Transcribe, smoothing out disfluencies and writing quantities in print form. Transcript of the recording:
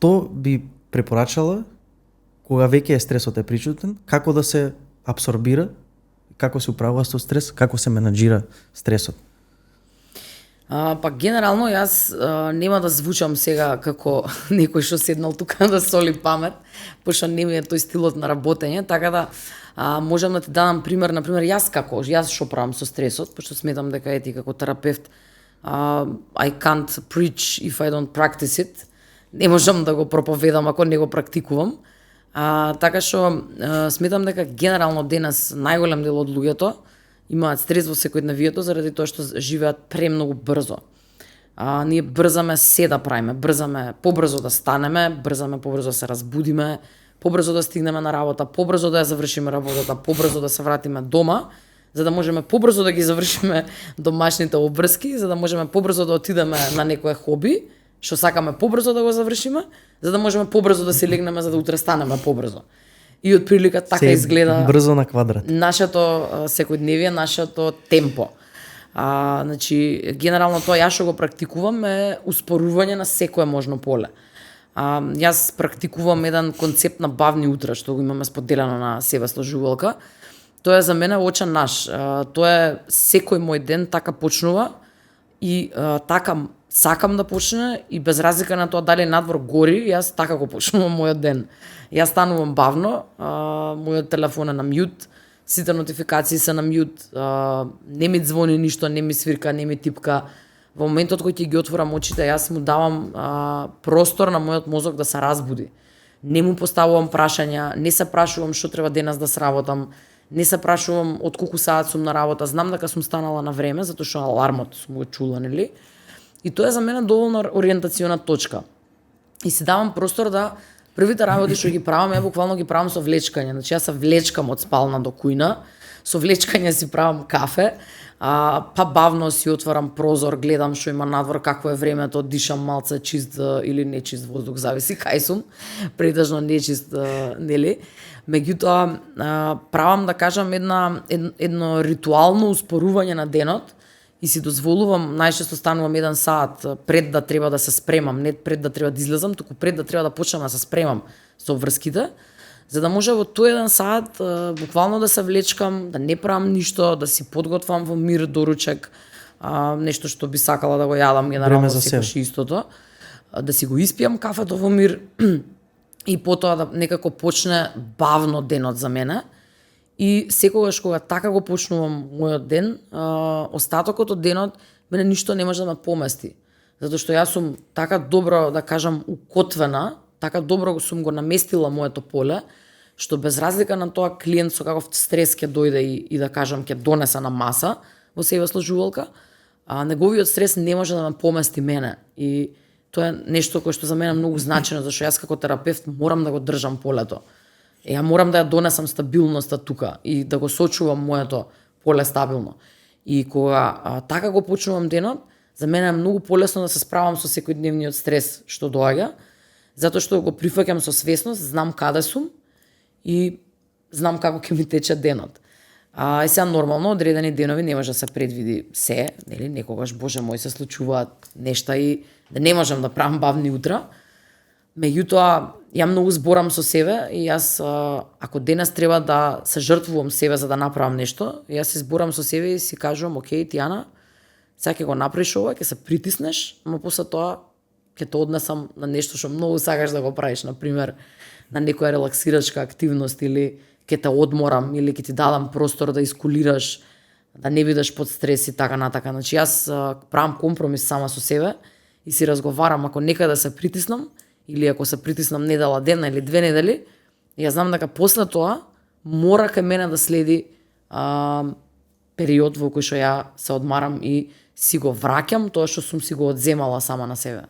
што би препорачала кога веќе е стресот е присутен, како да се апсорбира, како се управува со стрес, како се менаџира стресот? Па генерално јас нема да звучам сега како некој што седнал тука да соли памет, пошто не ми е тој стилот на работење, така да можам да ти дадам пример, например јас што правам со стресот, пошто сметам дека ети како терапевт I can't preach if I don't practice it. Не можам да го проповедам ако не го практикувам. Така што сметам дека генерално денес најголем дел од луѓето имаат стрес во секојдневието заради тоа што живеат премногу брзо. Ние брзаме се да правиме, брзаме побрзо да станеме, брзаме побрзо да се разбудиме, побрзо да стигнеме на работа, побрзо да ја завршиме работата, побрзо да се вратиме дома, за да можеме побрзо да ги завршиме домашните обврски, за да можеме побрзо да отидеме на некое хоби, што сакаме побрзо да го завршиме, за да можеме побрзо да се легнеме за да утре станеме побрзо. И од прилика така изгледа брзо на квадрат. Нашето секојдневие, нашето темпо. Значи генерално тоа јас што го практикувам е успорување на секое можно поле. Јас практикувам еден концепт на бавни утра што го имаме споделено на Себесло Жувалка. Тоа е за мене очен наш. Тоа е секој мој ден така почнува и така сакам да почне и без разлика на тоа дали надвор гори, јас така го почнувам мојот ден. Јас станувам бавно, мојот телефон е на мјут, сите нотификации се на мјут, не ми звони ништо, не ми свирка, не ми типка. Во моментот кој ќе ги отворам очите, јас му давам простор на мојот мозок да се разбуди. Не му поставувам прашања, не се прашувам што треба денес да сработам, не се прашувам од колку саат сум на работа, знам дека сум станала на време, затоа што алармот сум го чула, нели? И тоа е за мене доволно ориентациона точка. И си давам простор да првите работи што ги правам, ја буквално ги правам со влечкање. Значи јас се влечкам од спална до кујна, со влечкање си правам кафе, па бавно си отварам прозор, гледам што има надвор, какво е времето, дишам малце чист или нечист воздух, зависи кај сум, претежно нечист, нели? Меѓутоа, правам да кажам едно ритуално успорување на денот, и си дозволувам, најчесто станувам 1 саат пред да треба да се спремам, не пред да треба да излезам, туку пред да треба да почнам да се спремам со обврските, за да може во тој 1 саат буквално да се влечкам, да не правам ништо, да си подготвам во мир доручек, нешто што би сакала да го јадам, генерално секојаш истото, да си го испијам кафето во мир и потоа да некако почне бавно денот за мене. И секогаш кога така го почнувам мојот ден, остатокот од денот мене ништо не може да ме помести. Затоа што јас сум така добро, да кажам, укотвена, така добро сум го наместила моето поле, што без разлика на тоа клиент со каков стрес ќе дојде и да кажам ќе донеса на маса во Себесло Жувалка, неговиот стрес не може да ме помести мене. И тоа е нешто кое што за мене е многу значено, зашто јас како терапевт морам да го држам полето. Ја морам да ја донесам стабилноста тука и да го сочувам моето поле стабилно. И кога така го почнувам денот, за мене е многу полесно да се справам со секојдневниот стрес што доаѓа, затоа што го прифаќам со свесност, знам каде сум и знам како ќе ми тече денот. И сега нормално одредени денови не може да се предвиди се, нели, некогаш боже мој се случуваат нешта и да не можам да правам бавни утра. Меѓутоа, ја многу зборам со себе и јас, ако денес треба да се жртвувам себе за да направам нешто, јас се зборам со себе и си кажувам, окей, Тијана, сега ќе го направиш ова, ќе се притиснеш, но после тоа ќе те однесам на нешто што многу сакаш да го правиш, например, на некоја релаксирачка активност или ќе те одморам или ќе ти дадам простор да искулираш, да не бидеш под стрес и така натака. Значи јас правам компромис сама со себе и си разговарам, ако некаде се притиснам, или ако се притиснам недела дена или 2 недели, ја знам дека после тоа мора кај мене да следи период во кој што ја се одмарам и си го враќам тоа што сум си го одземала сама на себе.